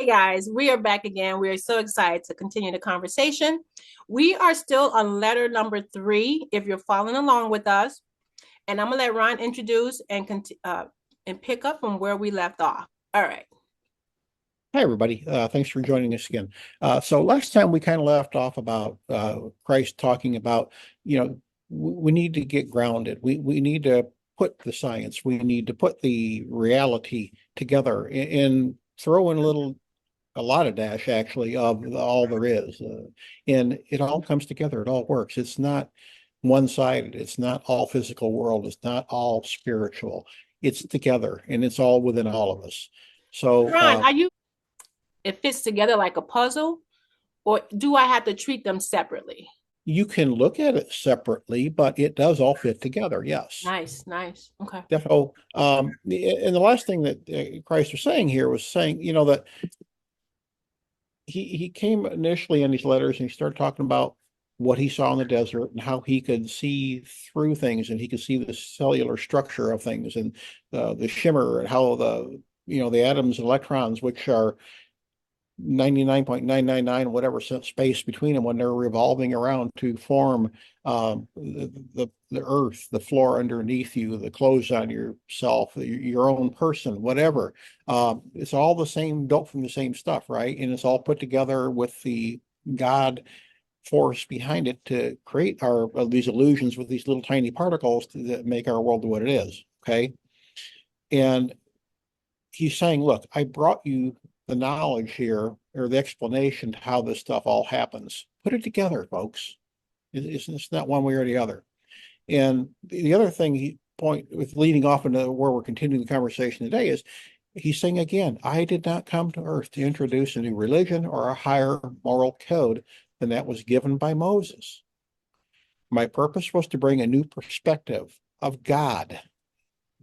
Hey guys, we are back again. We are so excited to continue the conversation. We are still on letter number 3. If you're following along with us, and I'm gonna let Ron introduce and pick up from where we left off. All right. Hi, everybody. Thanks for joining us again. So last time we kind of left off about Christ talking about, we need to get grounded. We need to put the science, we need to put the reality together and throw in a lot of dash actually of all there is. And it all comes together. It all works. It's not one-sided. It's not all physical world. It's not all spiritual. It's together and it's all within all of us. So, Ron, are you it fits together like a puzzle, or do I have to treat them separately? you can look at it separately, but it does all fit together. Yes. Nice, nice. Okay. Definitely. And the last thing that Christ was saying here was saying, that he came initially in these letters and he started talking about what he saw in the desert and how he could see through things and he could see the cellular structure of things and the shimmer and how the atoms and electrons, which are 99.999 whatever space between them when they're revolving around to form the earth, the floor underneath you, the clothes on yourself, your own person, whatever. It's all the same, built from the same stuff, right? And it's all put together with the God force behind it to create these illusions with these little tiny particles that make our world what it is. Okay. And he's saying, look, I brought you the knowledge here or the explanation to how this stuff all happens. Put it together, folks. It's not one way or the other. And the other thing he point with leading off into where we're continuing the conversation today is he's saying again, I did not come to earth to introduce a new religion or a higher moral code than that was given by Moses. My purpose was to bring a new perspective of God,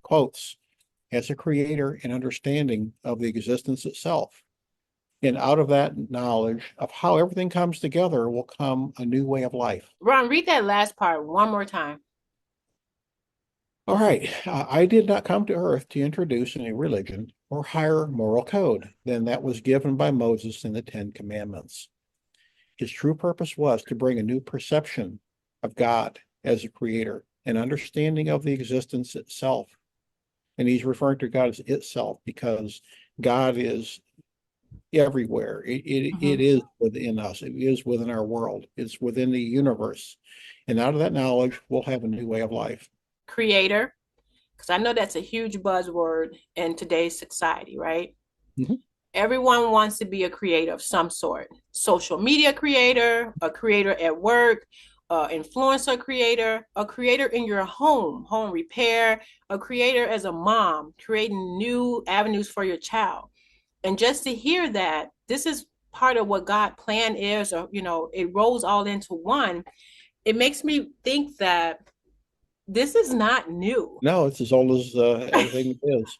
quotes, as a creator and understanding of the existence itself. And out of that knowledge of how everything comes together will come a new way of life. Ron, read that last part one more time. All right. I did not come to earth to introduce any religion or higher moral code than that was given by Moses in the Ten Commandments. His true purpose was to bring a new perception of God as a creator, an understanding of the existence itself. And he's referring to God as itself because God is everywhere. It is within us. It is within our world. It's within the universe. And out of that knowledge, we'll have a new way of life. Creator, because I know that's a huge buzzword in today's society, right? Mhm. Everyone wants to be a creator of some sort. Social media creator, a creator at work, influencer creator, a creator in your home repair, a creator as a mom, creating new avenues for your child. And just to hear that this is part of what God plan is, or it rolls all into one, it makes me think that this is not new. No, it's as old as everything is.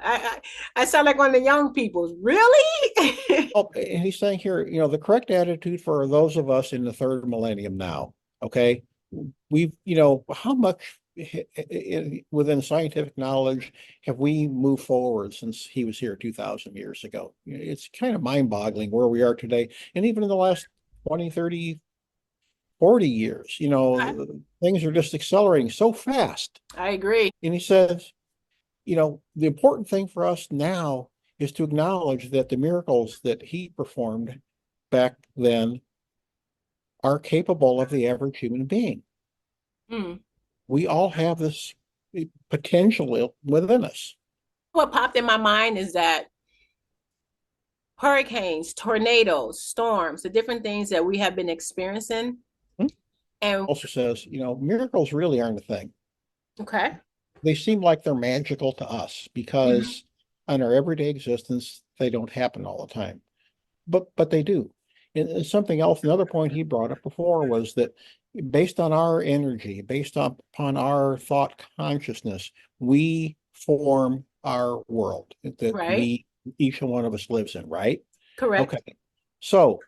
I, I sound like one of the young people. Really? Oh, and he's saying here, the correct attitude for those of us in the third millennium now, okay? How much within scientific knowledge have we moved forward since he was here 2,000 years ago? It's kind of mind-boggling where we are today. And even in the last 20, 30, 40 years, things are just accelerating so fast. I agree. And he says, the important thing for us now is to acknowledge that the miracles that he performed back then are capable of the average human being. Mm. We all have this potential within us. What popped in my mind is that hurricanes, tornadoes, storms, the different things that we have been experiencing. Hmm? And Also says, miracles really aren't a thing. okay. They seem like they're magical to us Mm-hmm. because on our everyday existence, they don't happen all the time. But they do. And something else, another point he brought up before was that based on our energy, based upon our thought consciousness, we form our world that Right. each one of us lives in, right? Correct. Okay. So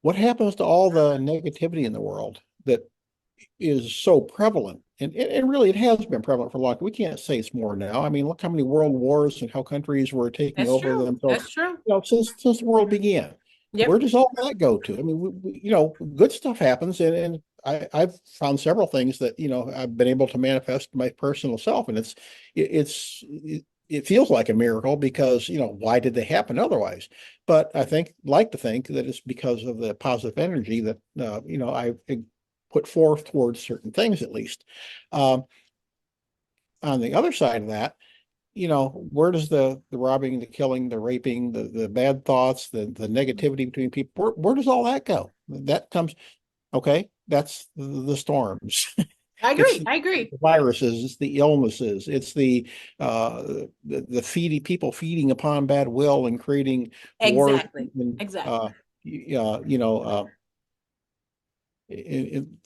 what happens to all the negativity in the world that is so prevalent And really it has been prevalent for a long time. We can't say it's more now. I mean, look how many world wars and how countries were taking That's over true. themselves, That's true. since the world began. Where Yep. does all that go to? I mean, good stuff happens, and I've found several things that I've been able to manifest my personal self, and it feels like a miracle because why did they happen otherwise? But like to think that it's because of the positive energy that I put forth towards certain things, at least. Um, on the other side of that, where does the robbing, the killing, the raping, the bad thoughts, the negativity between people, where does all that go? That comes, okay, that's the storms. I It's agree. I agree. the viruses, it's the illnesses, it's the feeding, people feeding upon bad will and creating wars Exactly. and Exactly.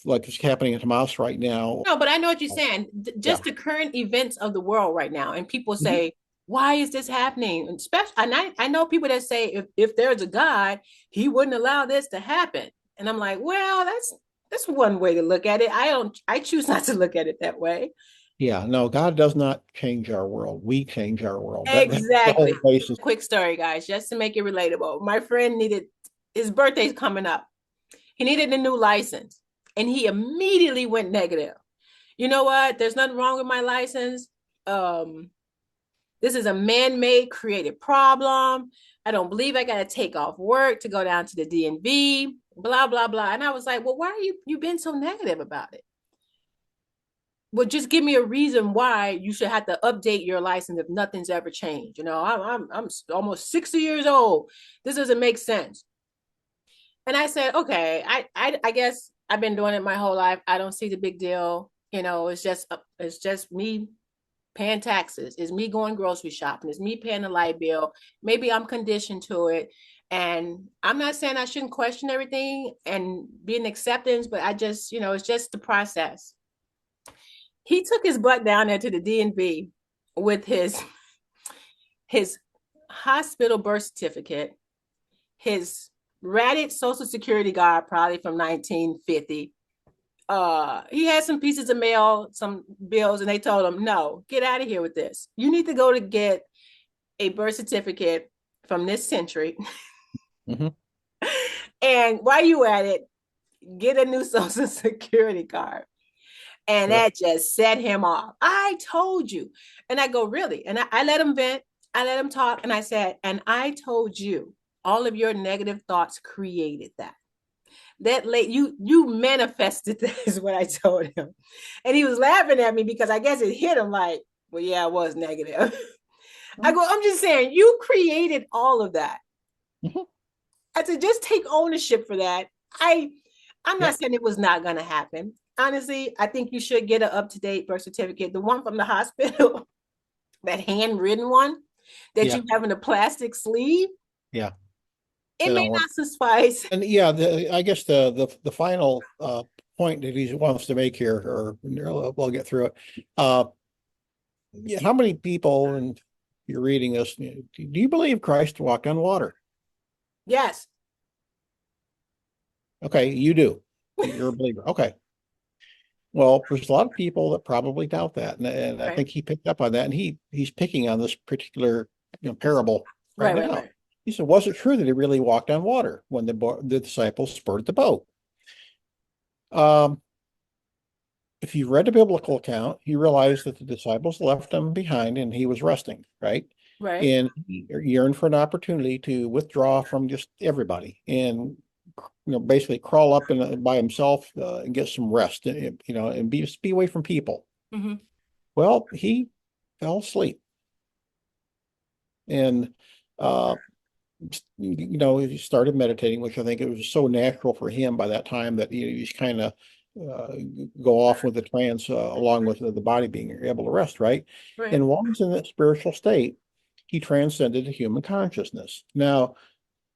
like it's happening in Hamas right now. No, but I know what you're Uh, saying. Yeah. Just the current events of the world right now, and people Mhm. say, "Why is this happening?" And especially, and I know people that say, "If there's a God, He wouldn't allow this to happen." And I'm like, "Well, that's one way to look at it. I choose not to look at it that way." Yeah, no, God does not change our world. We change our world. That's the Exactly. whole basis. Quick story, guys, just to make it relatable. My friend needed his birthday's coming up. He needed a new license, and he immediately went negative. You know what? There's nothing wrong with my license. Um, this is a man-made created problem. I don't believe I got to take off work to go down to the DMV, blah, blah, blah. And I was like, well, why are you been so negative about it? Well, just give me a reason why you should have to update your license if nothing's ever changed. I'm almost 60 years old. This doesn't make sense. And I said, okay, I guess I've been doing it my whole life. I don't see the big deal. It's just me paying taxes. It's me going grocery shopping. It's me paying the light bill. Maybe I'm conditioned to it. And I'm not saying I shouldn't question everything and be an acceptance, but it's just the process. He took his butt down there to the DMV with his hospital birth certificate, his ratted social security card, probably from 1950. He had some pieces of mail, some bills, and they told him, no, get out of here with this. You need to go to get a birth certificate from this century. Mhm. And while you at it, get a new social security card. And Yep. that just set him off. I told you. And I go, really? And I let him vent. I let him talk. And I said, and I told you, all of your negative thoughts created that. That late you manifested that is what I told him. And he was laughing at me because I guess it hit him like, well, yeah, I was negative. I go, I'm just saying, you created all of that. Mhm. I said, just take ownership for that. I'm Yep. not saying it was not gonna happen. Honestly, I think you should get an up-to-date birth certificate. The one from the hospital, that handwritten one that Yeah. you have in a plastic sleeve, Yeah. it They may don't work. not suffice. And yeah, I guess the final point that he wants to make here, or we'll get through it. Uh, yeah, how many people, and you're reading this, do you believe Christ walked on water? Yes. Okay, you do. You're a believer. Okay. Well, there's a lot of people that probably doubt that, and I Right. think he picked up on that, and he's picking on this particular parable right Right, right, now. right. He said, "Was it true that he really walked on water when the disciples spurred the boat?" Um, if you read the biblical account, you realize that the disciples left him behind, and he was resting, right? Right. And he yearned for an opportunity to withdraw from just everybody and basically crawl up by himself and get some rest, and be away from people. Mm-hmm. Well, he fell asleep, and uh, he started meditating, which I think it was so natural for him by that time that he's kind of uh, go off with the trance along with the body being able to rest, right? Right. And while he's in that spiritual state, he transcended the human consciousness. Now,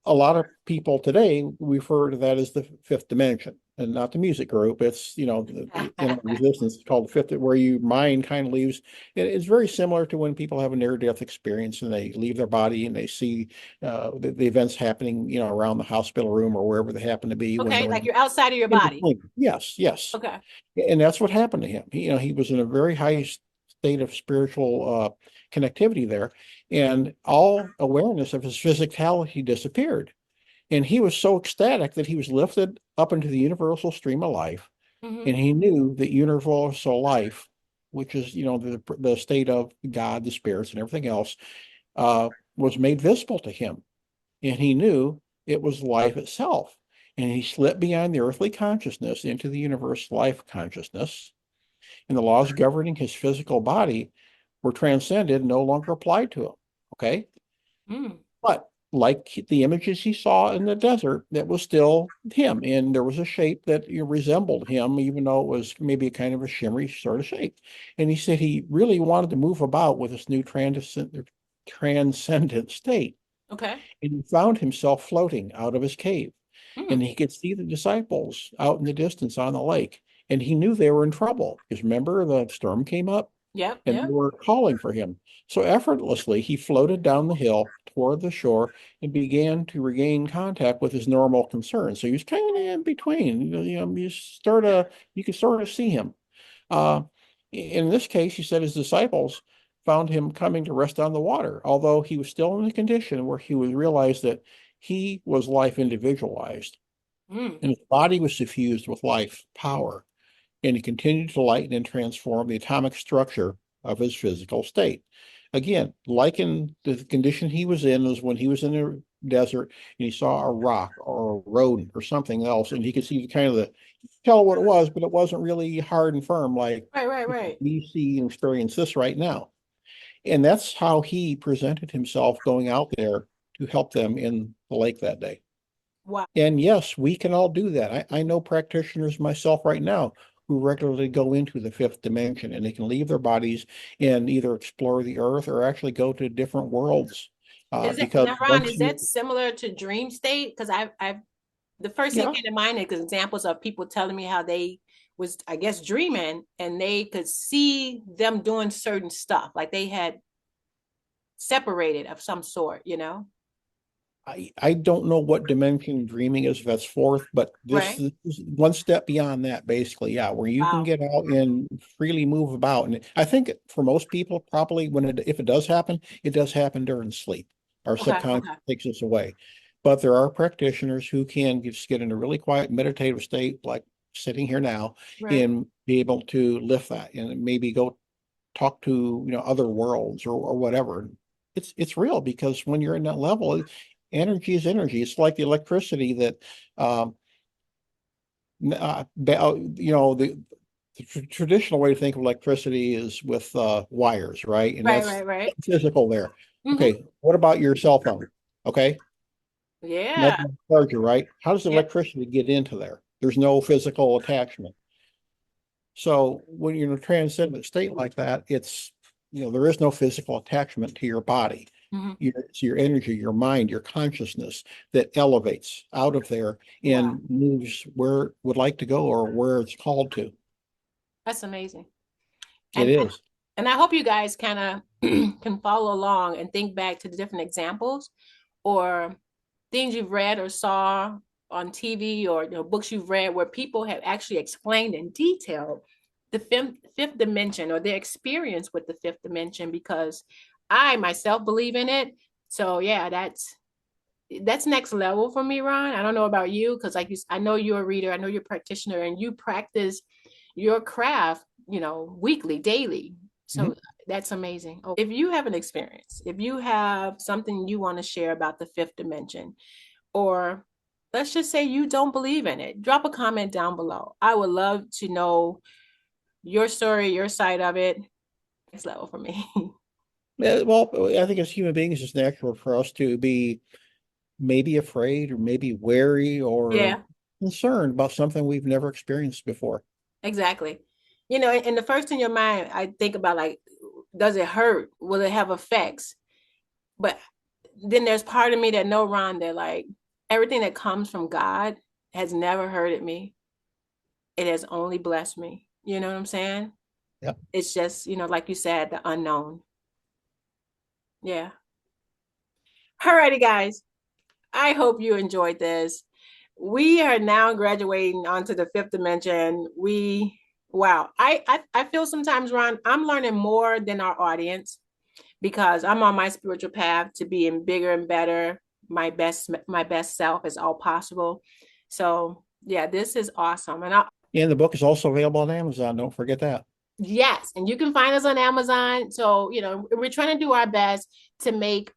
a lot of people today refer to that as the fifth dimension. and not the music group. It's, in our existence, it's called the fifth, where your mind kind of leaves. It's very similar to when people have a near-death experience and they leave their body and they see the events happening, around the hospital room or wherever they happen to be when Okay, they're like you're outside of your in body. between. Yes, yes. Okay. And that's what happened to him. He was in a very high state of spiritual connectivity there, and all awareness of his physicality disappeared. And he was so ecstatic that he was lifted up into the universal stream of life. Hmm. And he knew that universal life, which is, the state of God, the spirits, and everything else, was made visible to him. And he knew it was life itself. And he slipped beyond the earthly consciousness into the universal life consciousness. And the laws governing his physical body were transcended, no longer applied to him. Okay. Mm. But like the images he saw in the desert, that was still him. And there was a shape that resembled him, even though it was maybe a kind of a shimmery sort of shape. And he said he really wanted to move about with this new transcendent state. Okay. And he found himself floating out of his cave. And Mm. he could see the disciples out in the distance on the lake. And he knew they were in trouble because remember, the storm came up Yep. and they Yep. were calling for him. So effortlessly, he floated down the hill toward the shore and began to regain contact with his normal concerns. So he was kind of in between. You could sort of see him. Uh, in this case, he said his disciples found him coming to rest on the water, although he was still in a condition where he would realize that he was life individualized Mm. and his body was suffused with life power, and he continued to lighten and transform the atomic structure of his physical state. Again, like in the condition he was in, was when he was in the desert and he saw a rock or a rodent or something else, and he could see the kind of the tell what it was, but it wasn't really hard and firm like Right. Right. Right. we see and experience this right now. And that's how he presented himself going out there to help them in the lake that day. Wow. And yes, we can all do that. I know practitioners myself right now who regularly go into the fifth dimension and they can leave their bodies and either explore the earth or actually go to different worlds. Is it Because now, Ron? once Is you, that similar to dream state? Because I've the first thing that yeah, came to mind is examples of people telling me how they was, I guess, dreaming and they could see them doing certain stuff, like they had separated of some sort, you know? I don't know what dimension dreaming is, if that's fourth, but this Right. is one step beyond that, basically. Yeah, where you can Wow. get out and freely move about. And I think for most people, probably if it does happen, it does happen during sleep. Our Okay. subconscious Okay. takes us away. But there are practitioners who can just get in a really quiet meditative state, like sitting here now, Right. and be able to lift that and maybe go talk to, other worlds or whatever. It's real because when you're in that level, energy is energy. It's like the electricity that um the traditional way to think of electricity is with wires, right? And Right. that's Right. Right. physical there. Hmm. Okay, what about your cell phone? Okay, Yeah. mobile charger, right? How does Yep. electricity get into there? There's no physical attachment. So when you're in a transcendent state like that, there is no physical attachment to your body. Hmm. It's your energy, your mind, your consciousness that elevates out of there Wow. and moves where it would like to go or where it's called to. That's amazing. It And is. and I hope you guys kind of can follow along and think back to the different examples or things you've read or saw on TV or books you've read where people have actually explained in detail the fifth dimension or their experience with the fifth dimension because I myself believe in it. So yeah, that's next level for me, Ron. I don't know about you because I know you're a reader, I know you're a practitioner, and you practice your craft, weekly, daily. Mhm. So that's amazing. Oh, if you have an experience, if you have something you want to share about the fifth dimension, or let's just say you don't believe in it, drop a comment down below. I would love to know your story, your side of it. Next level for me. Yeah, well, I think as human beings, it's natural for us to be maybe afraid or maybe wary or Yeah, concerned about something we've never experienced before. exactly. And the first in your mind, I think about like, does it hurt? Will it have effects? But then there's part of me that know, Ron, that like everything that comes from God has never hurted me. it has only blessed me. You know what I'm saying? Yeah. It's just, like you said, the unknown. Yeah. All righty, guys. I hope you enjoyed this. We are now graduating onto the fifth dimension. Wow. I feel sometimes, Ron, I'm learning more than our audience because I'm on my spiritual path to being bigger and better. My best self is all possible. So yeah, this is awesome. And the book is also available on Amazon. Don't forget that. Yes, and you can find us on Amazon. So, we're trying to do our best to make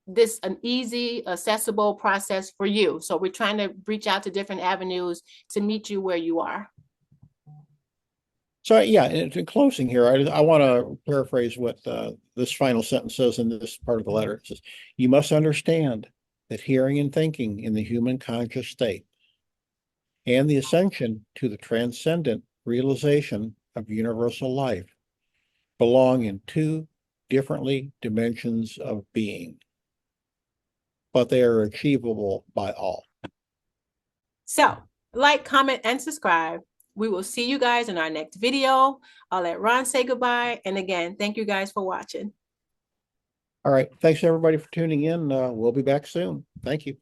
this an easy, accessible process for you. So we're trying to reach out to different avenues to meet you where you are. So yeah, in closing here, I want to paraphrase what this final sentence says in this part of the letter. It says, "You must understand that hearing and thinking in the human conscious state and the ascension to the transcendent realization of universal life belong in two differently dimensions of being, but they are achievable by all." So, like, comment, and subscribe. We will see you guys in our next video. I'll let Ron say goodbye. And again, thank you guys for watching. All right. Thanks everybody for tuning in. We'll be back soon. Thank you.